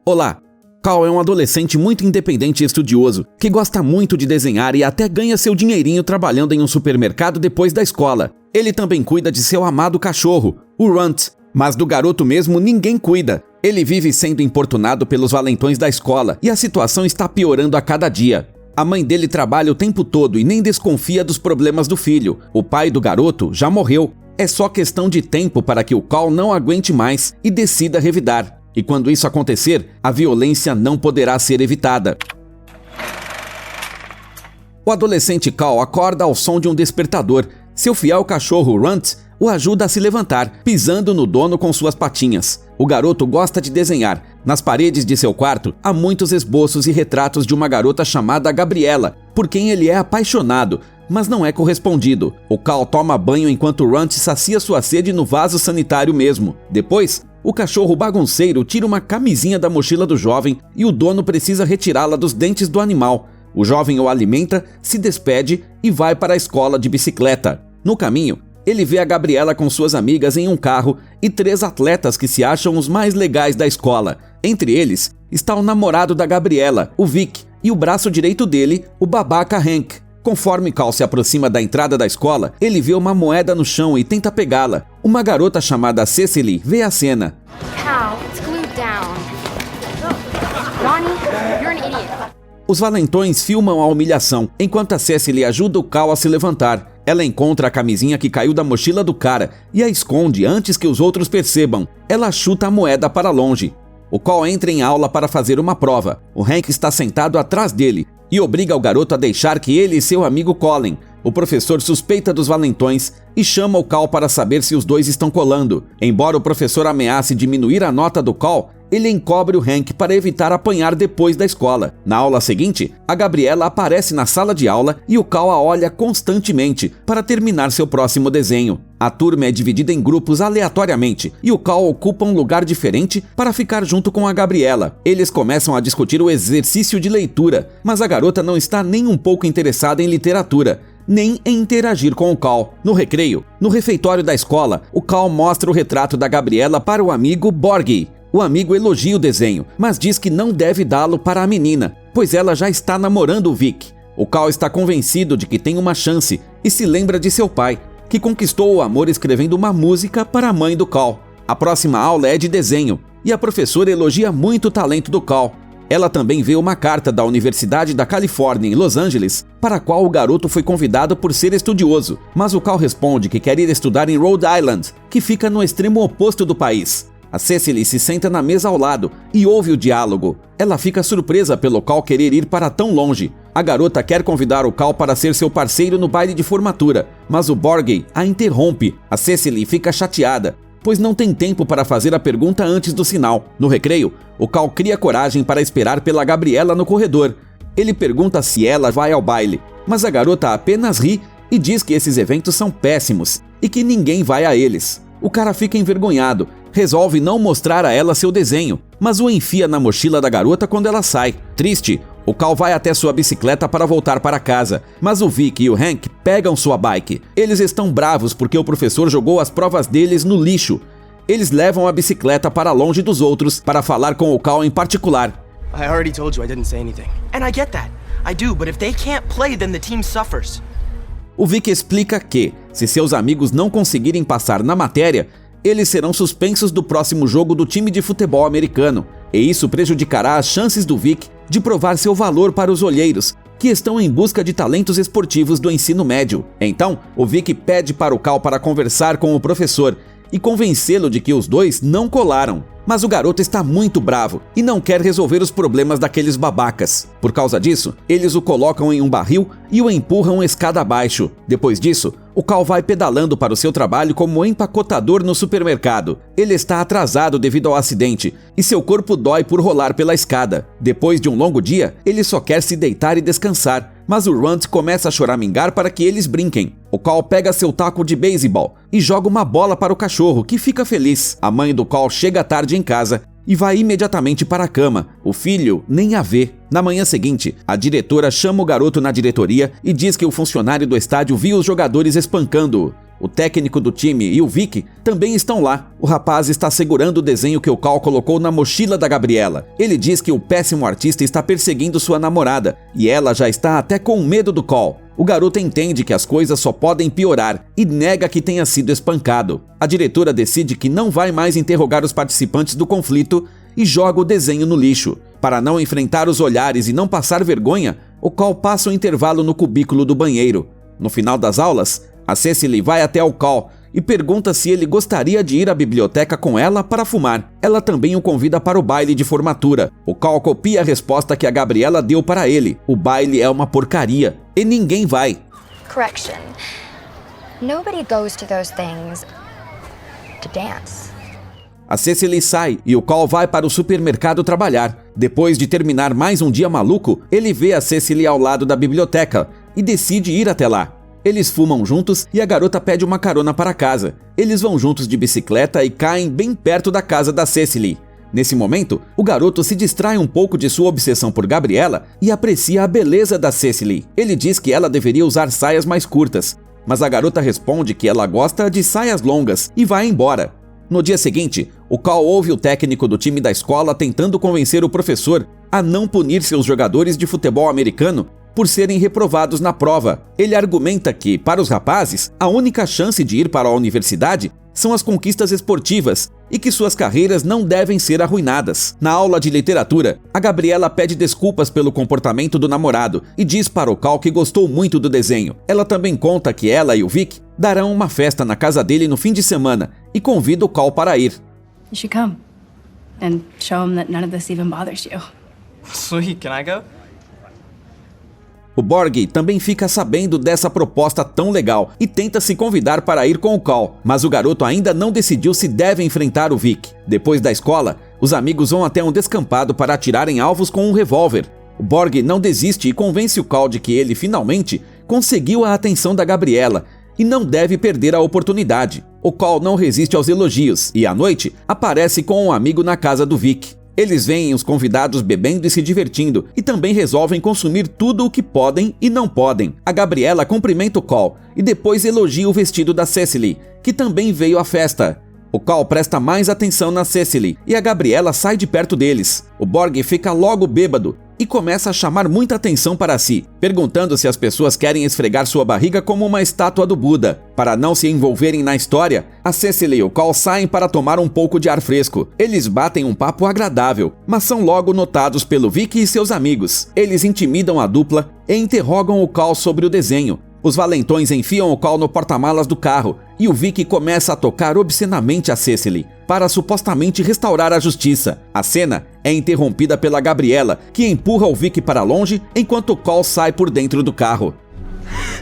Olá! Cal é um adolescente muito independente e estudioso, que gosta muito de desenhar e até ganha seu dinheirinho trabalhando em um supermercado depois da escola. Ele também cuida de seu amado cachorro, o Runt, mas do garoto mesmo ninguém cuida. Ele vive sendo importunado pelos valentões da escola e a situação está piorando a cada dia. A mãe dele trabalha o tempo todo e nem desconfia dos problemas do filho. O pai do garoto já morreu. É só questão de tempo para que o Cal não aguente mais e decida revidar. E quando isso acontecer, a violência não poderá ser evitada. O adolescente Cal acorda ao som de um despertador. Seu fiel cachorro Runt o ajuda a se levantar, pisando no dono com suas patinhas. O garoto gosta de desenhar. Nas paredes de seu quarto, há muitos esboços e retratos de uma garota chamada Gabriela, por quem ele é apaixonado, mas não é correspondido. O Cal toma banho enquanto Runt sacia sua sede no vaso sanitário mesmo. Depois, o cachorro bagunceiro tira uma camisinha da mochila do jovem e o dono precisa retirá-la dos dentes do animal. O jovem o alimenta, se despede e vai para a escola de bicicleta. No caminho, ele vê a Gabriela com suas amigas em um carro e 3 atletas que se acham os mais legais da escola. Entre eles está o namorado da Gabriela, o Vic, e o braço direito dele, o babaca Hank. Conforme Cal se aproxima da entrada da escola, ele vê uma moeda no chão e tenta pegá-la. Uma garota chamada Cecily vê a cena. Cal, it's glued down. Ronnie, you're an idiot. Os valentões filmam a humilhação, enquanto a Cecily ajuda o Cal a se levantar. Ela encontra a camisinha que caiu da mochila do cara e a esconde antes que os outros percebam. Ela chuta a moeda para longe. O Cal entra em aula para fazer uma prova. O Hank está sentado atrás dele e obriga o garoto a deixar que ele e seu amigo colhem. O professor suspeita dos valentões e chama o Cal para saber se os dois estão colando. Embora o professor ameace diminuir a nota do Cal, ele encobre o Hank para evitar apanhar depois da escola. Na aula seguinte, a Gabriela aparece na sala de aula e o Cal a olha constantemente para terminar seu próximo desenho. A turma é dividida em grupos aleatoriamente e o Cal ocupa um lugar diferente para ficar junto com a Gabriela. Eles começam a discutir o exercício de leitura, mas a garota não está nem um pouco interessada em literatura, nem em interagir com o Cal. No recreio, no refeitório da escola, o Cal mostra o retrato da Gabriela para o amigo Borgie. O amigo elogia o desenho, mas diz que não deve dá-lo para a menina, pois ela já está namorando o Vic. O Cal está convencido de que tem uma chance e se lembra de seu pai, que conquistou o amor escrevendo uma música para a mãe do Cal. A próxima aula é de desenho, e a professora elogia muito o talento do Cal. Ela também vê uma carta da Universidade da Califórnia, em Los Angeles, para a qual o garoto foi convidado por ser estudioso, mas o Cal responde que quer ir estudar em Rhode Island, que fica no extremo oposto do país. A Cecily se senta na mesa ao lado e ouve o diálogo. Ela fica surpresa pelo Cal querer ir para tão longe. A garota quer convidar o Cal para ser seu parceiro no baile de formatura, mas o Borgie a interrompe. A Cecily fica chateada, pois não tem tempo para fazer a pergunta antes do sinal. No recreio, o Cal cria coragem para esperar pela Gabriela no corredor. Ele pergunta se ela vai ao baile, mas a garota apenas ri e diz que esses eventos são péssimos e que ninguém vai a eles. O cara fica envergonhado, resolve não mostrar a ela seu desenho, mas o enfia na mochila da garota quando ela sai. Triste, o Cal vai até sua bicicleta para voltar para casa, mas o Vic e o Hank pegam sua bike. Eles estão bravos porque o professor jogou as provas deles no lixo. Eles levam a bicicleta para longe dos outros para falar com o Cal em particular. I already told you I didn't say anything. And I get that. I do, but if they can't play, then the team suffers. O Vic explica que, se seus amigos não conseguirem passar na matéria, eles serão suspensos do próximo jogo do time de futebol americano, e isso prejudicará as chances do Vic de provar seu valor para os olheiros, que estão em busca de talentos esportivos do ensino médio. Então, o Vic pede para o Cal para conversar com o professor e convencê-lo de que os dois não colaram. Mas o garoto está muito bravo e não quer resolver os problemas daqueles babacas. Por causa disso, eles o colocam em um barril e o empurram escada abaixo. Depois disso, o Cal vai pedalando para o seu trabalho como empacotador no supermercado. Ele está atrasado devido ao acidente e seu corpo dói por rolar pela escada. Depois de um longo dia, ele só quer se deitar e descansar. Mas o Runt começa a choramingar para que eles brinquem. O Cal pega seu taco de beisebol e joga uma bola para o cachorro, que fica feliz. A mãe do Cal chega tarde em casa e vai imediatamente para a cama. O filho nem a vê. Na manhã seguinte, a diretora chama o garoto na diretoria e diz que o funcionário do estádio viu os jogadores espancando-o. O técnico do time e o Vic também estão lá. O rapaz está segurando o desenho que o Cal colocou na mochila da Gabriela. Ele diz que o péssimo artista está perseguindo sua namorada e ela já está até com medo do Cal. O garoto entende que as coisas só podem piorar e nega que tenha sido espancado. A diretora decide que não vai mais interrogar os participantes do conflito e joga o desenho no lixo. Para não enfrentar os olhares e não passar vergonha, o Cal passa o intervalo no cubículo do banheiro. No final das aulas, a Cecily vai até o Cal e pergunta se ele gostaria de ir à biblioteca com ela para fumar. Ela também o convida para o baile de formatura. O Cal copia a resposta que a Gabriela deu para ele. O baile é uma porcaria e ninguém vai. Correction. Nobody goes to those things to dance. A Cecily sai e o Cal vai para o supermercado trabalhar. Depois de terminar mais um dia maluco, ele vê a Cecily ao lado da biblioteca e decide ir até lá. Eles fumam juntos e a garota pede uma carona para casa. Eles vão juntos de bicicleta e caem bem perto da casa da Cecily. Nesse momento, o garoto se distrai um pouco de sua obsessão por Gabriela e aprecia a beleza da Cecily. Ele diz que ela deveria usar saias mais curtas, mas a garota responde que ela gosta de saias longas e vai embora. No dia seguinte, o Cal ouve o técnico do time da escola tentando convencer o professor a não punir seus jogadores de futebol americano por serem reprovados na prova. Ele argumenta que, para os rapazes, a única chance de ir para a universidade são as conquistas esportivas e que suas carreiras não devem ser arruinadas. Na aula de literatura, a Gabriela pede desculpas pelo comportamento do namorado e diz para o Cal que gostou muito do desenho. Ela também conta que ela e o Vic darão uma festa na casa dele no fim de semana e convida o Cal para ir. You should come and show him that none of this even bothers you. Sweet, can I go? O Borg também fica sabendo dessa proposta tão legal e tenta se convidar para ir com o Cal, mas o garoto ainda não decidiu se deve enfrentar o Vic. Depois da escola, os amigos vão até um descampado para atirarem alvos com um revólver. O Borg não desiste e convence o Cal de que ele finalmente conseguiu a atenção da Gabriela e não deve perder a oportunidade. O Cal não resiste aos elogios e, à noite, aparece com um amigo na casa do Vic. Eles veem os convidados bebendo e se divertindo e também resolvem consumir tudo o que podem e não podem. A Gabriela cumprimenta o Cal e depois elogia o vestido da Cecily, que também veio à festa. O Cal presta mais atenção na Cecily e a Gabriela sai de perto deles. O Borg fica logo bêbado e começa a chamar muita atenção para si, perguntando se as pessoas querem esfregar sua barriga como uma estátua do Buda. Para não se envolverem na história, a Cecily e o Cal saem para tomar um pouco de ar fresco. Eles batem um papo agradável, mas são logo notados pelo Vic e seus amigos. Eles intimidam a dupla e interrogam o Cal sobre o desenho. Os valentões enfiam o Cal no porta-malas do carro e o Vic começa a tocar obscenamente a Cecily para supostamente restaurar a justiça. A cena é interrompida pela Gabriela, que empurra o Vic para longe enquanto o Cal sai por dentro do carro.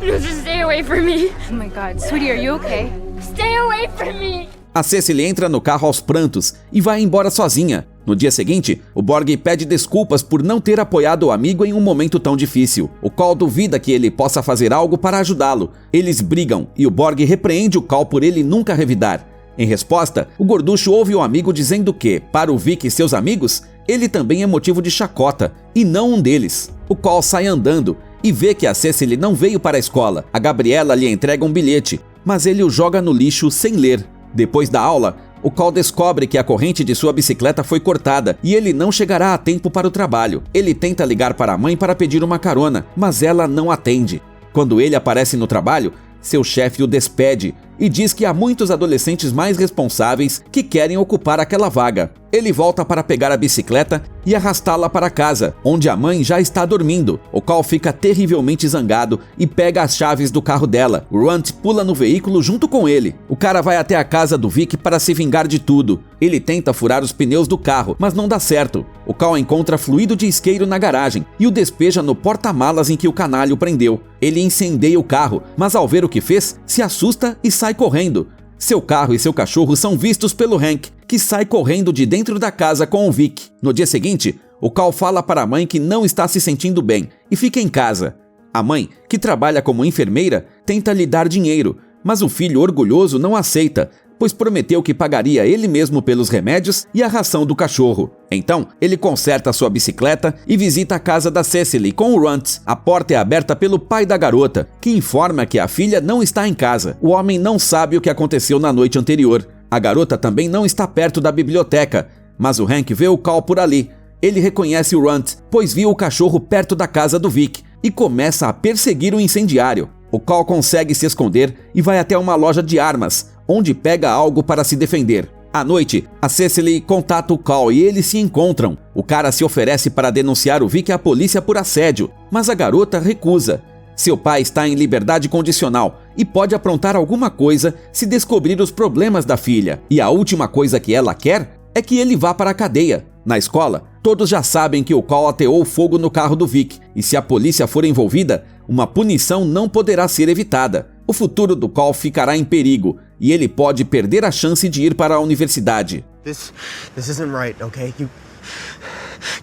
No, just stay away from me. Oh my God, sweetie, are you okay? Stay away from me. A Cecily entra no carro aos prantos e vai embora sozinha. No dia seguinte, o Borg pede desculpas por não ter apoiado o amigo em um momento tão difícil. O Cal duvida que ele possa fazer algo para ajudá-lo. Eles brigam e o Borg repreende o Cal por ele nunca revidar. Em resposta, o gorducho ouve o amigo dizendo que, para o Vic e seus amigos, ele também é motivo de chacota, e não um deles. O Cal sai andando e vê que a Cecily não veio para a escola. A Gabriela lhe entrega um bilhete, mas ele o joga no lixo sem ler. Depois da aula, o Cal descobre que a corrente de sua bicicleta foi cortada e ele não chegará a tempo para o trabalho. Ele tenta ligar para a mãe para pedir uma carona, mas ela não atende. Quando ele aparece no trabalho, seu chefe o despede e diz que há muitos adolescentes mais responsáveis que querem ocupar aquela vaga. Ele volta para pegar a bicicleta e arrastá-la para casa, onde a mãe já está dormindo. O Cal fica terrivelmente zangado e pega as chaves do carro dela. O Runt pula no veículo junto com ele. O cara vai até a casa do Vic para se vingar de tudo. Ele tenta furar os pneus do carro, mas não dá certo. O Cal encontra fluido de isqueiro na garagem e o despeja no porta-malas em que o canalha o prendeu. Ele incendeia o carro, mas ao ver o que fez, se assusta e sai correndo. Seu carro e seu cachorro são vistos pelo Hank, que sai correndo de dentro da casa com o Vic. No dia seguinte, o Cal fala para a mãe que não está se sentindo bem e fica em casa. A mãe, que trabalha como enfermeira, tenta lhe dar dinheiro, mas o filho orgulhoso não aceita, pois prometeu que pagaria ele mesmo pelos remédios e a ração do cachorro. Então, ele conserta sua bicicleta e visita a casa da Cecily com o Runt. A porta é aberta pelo pai da garota, que informa que a filha não está em casa. O homem não sabe o que aconteceu na noite anterior. A garota também não está perto da biblioteca, mas o Hank vê o Cal por ali. Ele reconhece o Runt, pois viu o cachorro perto da casa do Vic, e começa a perseguir o incendiário. O Cal consegue se esconder e vai até uma loja de armas, onde pega algo para se defender. À noite, a Cecily contata o Cal e eles se encontram. O cara se oferece para denunciar o Vic à polícia por assédio, mas a garota recusa. Seu pai está em liberdade condicional e pode aprontar alguma coisa se descobrir os problemas da filha. E a última coisa que ela quer é que ele vá para a cadeia. Na escola, todos já sabem que o Cal ateou fogo no carro do Vic, e se a polícia for envolvida, uma punição não poderá ser evitada. O futuro do Cal ficará em perigo, e ele pode perder a chance de ir para a universidade. This isn't right, okay?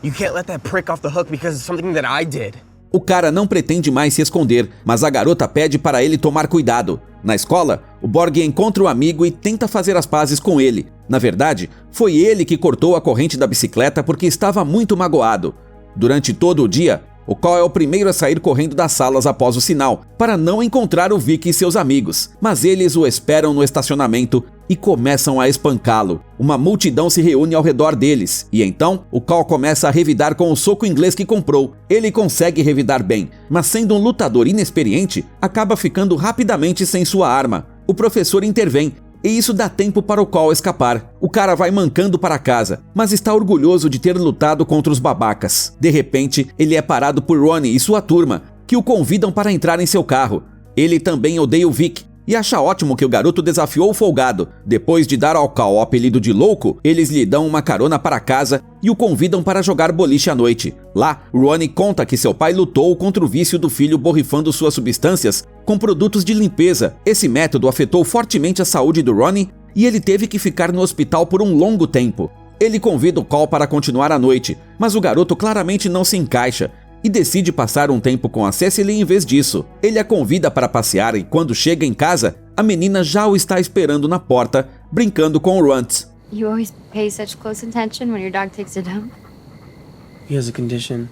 You can't let that prick off the hook because of something that I did. O cara não pretende mais se esconder, mas a garota pede para ele tomar cuidado. Na escola, o Borg encontra o amigo e tenta fazer as pazes com ele. Na verdade, foi ele que cortou a corrente da bicicleta porque estava muito magoado. Durante todo o dia, o Cal é o primeiro a sair correndo das salas após o sinal, para não encontrar o Vic e seus amigos. Mas eles o esperam no estacionamento e começam a espancá-lo. Uma multidão se reúne ao redor deles, e então o Cal começa a revidar com o soco inglês que comprou. Ele consegue revidar bem, mas sendo um lutador inexperiente, acaba ficando rapidamente sem sua arma. O professor intervém, e isso dá tempo para o Cal escapar. O cara vai mancando para casa, mas está orgulhoso de ter lutado contra os babacas. De repente, ele é parado por Ronnie e sua turma, que o convidam para entrar em seu carro. Ele também odeia o Vic e acha ótimo que o garoto desafiou o folgado. Depois de dar ao Cal o apelido de louco, eles lhe dão uma carona para casa e o convidam para jogar boliche à noite. Lá, Ronnie conta que seu pai lutou contra o vício do filho borrifando suas substâncias com produtos de limpeza. Esse método afetou fortemente a saúde do Ronnie e ele teve que ficar no hospital por um longo tempo. Ele convida o Cal para continuar a noite, mas o garoto claramente não se encaixa e decide passar um tempo com a Cecily em vez disso. Ele a convida para passear e quando chega em casa, a menina já o está esperando na porta, brincando com o Runt. You always pay such close attention when your dog takes a dump. He has a condition.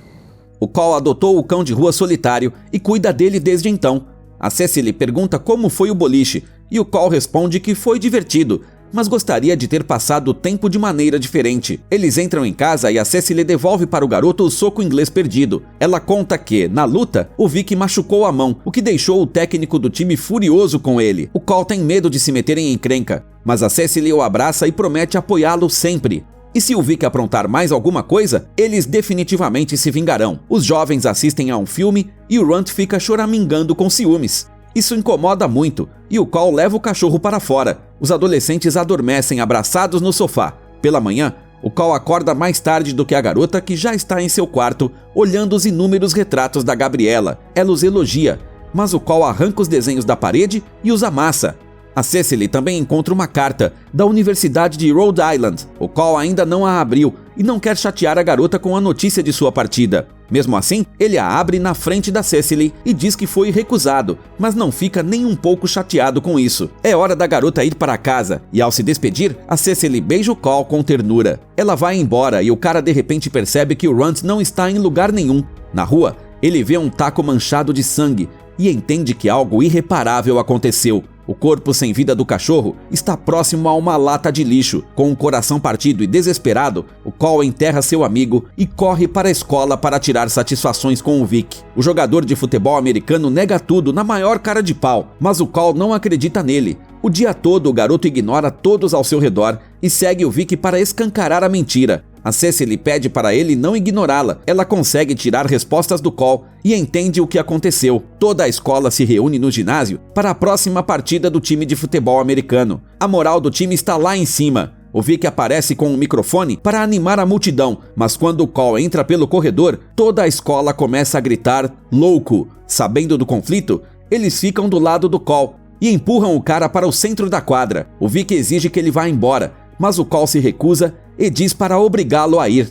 O Cal adotou o cão de rua solitário e cuida dele desde então. A Cecily pergunta como foi o boliche e o Cal responde que foi divertido, mas gostaria de ter passado o tempo de maneira diferente. Eles entram em casa e a Cecily devolve para o garoto o soco inglês perdido. Ela conta que, na luta, o Vic machucou a mão, o que deixou o técnico do time furioso com ele. O Cal tem medo de se meter em encrenca, mas a Cecily o abraça e promete apoiá-lo sempre. E se o Vic aprontar mais alguma coisa, eles definitivamente se vingarão. Os jovens assistem a um filme e o Runt fica choramingando com ciúmes. Isso incomoda muito, e o Cal leva o cachorro para fora. Os adolescentes adormecem abraçados no sofá. Pela manhã, o Cal acorda mais tarde do que a garota, que já está em seu quarto, olhando os inúmeros retratos da Gabriela. Ela os elogia, mas o Cal arranca os desenhos da parede e os amassa. A Cecily também encontra uma carta da Universidade de Rhode Island. O Cal ainda não a abriu e não quer chatear a garota com a notícia de sua partida. Mesmo assim, ele a abre na frente da Cecily e diz que foi recusado, mas não fica nem um pouco chateado com isso. É hora da garota ir para casa e, ao se despedir, a Cecily beija o Cal com ternura. Ela vai embora e o cara de repente percebe que o Runt não está em lugar nenhum. Na rua, ele vê um taco manchado de sangue e entende que algo irreparável aconteceu. O corpo sem vida do cachorro está próximo a uma lata de lixo. Com o coração partido e desesperado, o Cal enterra seu amigo e corre para a escola para tirar satisfações com o Vic. O jogador de futebol americano nega tudo na maior cara de pau, mas o Cal não acredita nele. O dia todo o garoto ignora todos ao seu redor e segue o Vic para escancarar a mentira. A Cecily pede para ele não ignorá-la. Ela consegue tirar respostas do Cal e entende o que aconteceu. Toda a escola se reúne no ginásio para a próxima partida do time de futebol americano. A moral do time está lá em cima. O Vic aparece com um microfone para animar a multidão, mas quando o Cal entra pelo corredor, toda a escola começa a gritar "louco". Sabendo do conflito, eles ficam do lado do Cal e empurram o cara para o centro da quadra. O Vic exige que ele vá embora, mas o Cal se recusa e diz para obrigá-lo a ir.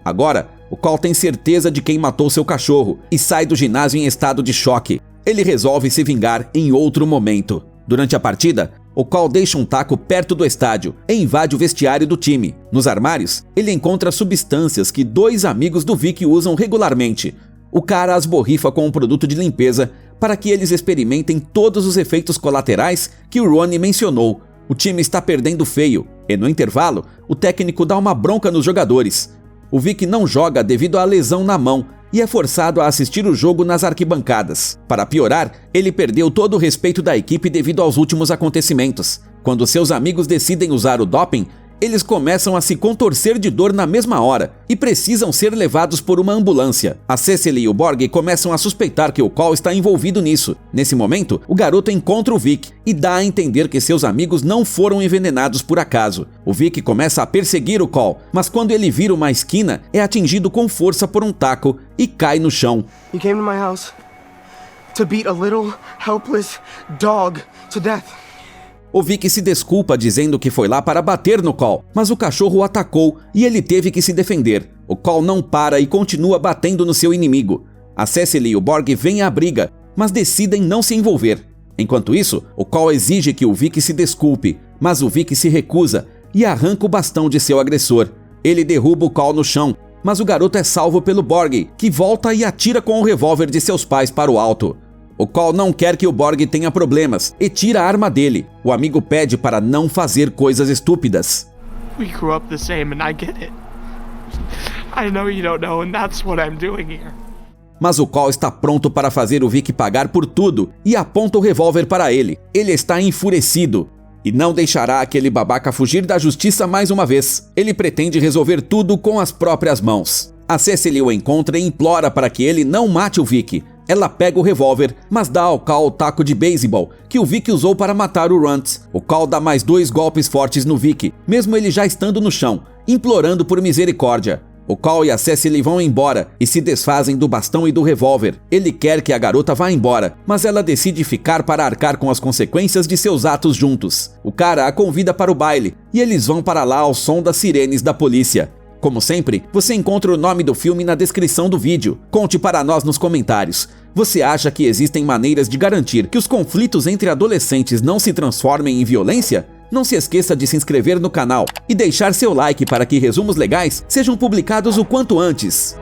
Agora, o Cal tem certeza de quem matou seu cachorro e sai do ginásio em estado de choque. ele resolve se vingar em outro momento. Durante a partida, o Cole deixa um taco perto do estádio e invade o vestiário do time. Nos armários, ele encontra substâncias que 2 amigos do Vic usam regularmente. O cara as borrifa com um produto de limpeza para que eles experimentem todos os efeitos colaterais que o Ronnie mencionou. O time está perdendo feio e, no intervalo, o técnico dá uma bronca nos jogadores. O Vic não joga devido à lesão na mão e é forçado a assistir o jogo nas arquibancadas. Para piorar, ele perdeu todo o respeito da equipe devido aos últimos acontecimentos. Quando seus amigos decidem usar o doping, eles começam a se contorcer de dor na mesma hora e precisam ser levados por uma ambulância. A Cecily e o Borg começam a suspeitar que o Cole está envolvido nisso. Nesse momento, o garoto encontra o Vic e dá a entender que seus amigos não foram envenenados por acaso. O Vic começa a perseguir o Cole, mas quando ele vira uma esquina, é atingido com força por um taco e cai no chão. You came to my house to beat a little helpless dog to death. O Vic se desculpa dizendo que foi lá para bater no Cole, mas o cachorro o atacou e ele teve que se defender. O Cole não para e continua batendo no seu inimigo. A Cecily e o Borg veem a briga, mas decidem não se envolver. Enquanto isso, o Cole exige que o Vic se desculpe, mas o Vic se recusa e arranca o bastão de seu agressor. Ele derruba o Cole no chão, mas o garoto é salvo pelo Borg, que volta e atira com o revólver de seus pais para o alto. O Cole não quer que o Borg tenha problemas e tira a arma dele. O amigo pede para não fazer coisas estúpidas. We grew up the same and I get it. I know you don't know and that's what I'm doing here. Mas o Cole está pronto para fazer o Vic pagar por tudo e aponta o revólver para ele. Ele está enfurecido e não deixará aquele babaca fugir da justiça mais uma vez. Ele pretende resolver tudo com as próprias mãos. A Cecily o encontra e implora para que ele não mate o Vic. Ela pega o revólver, mas dá ao Cole o taco de beisebol que o Vic usou para matar o Runt. O Cole dá mais 2 golpes fortes no Vic, mesmo ele já estando no chão, implorando por misericórdia. O Cole e a Cecily vão embora e se desfazem do bastão e do revólver. Ele quer que a garota vá embora, mas ela decide ficar para arcar com as consequências de seus atos juntos. O cara a convida para o baile e eles vão para lá ao som das sirenes da polícia. Como sempre, você encontra o nome do filme na descrição do vídeo. Conte para nós nos comentários. Você acha que existem maneiras de garantir que os conflitos entre adolescentes não se transformem em violência? Não se esqueça de se inscrever no canal e deixar seu like para que resumos legais sejam publicados o quanto antes.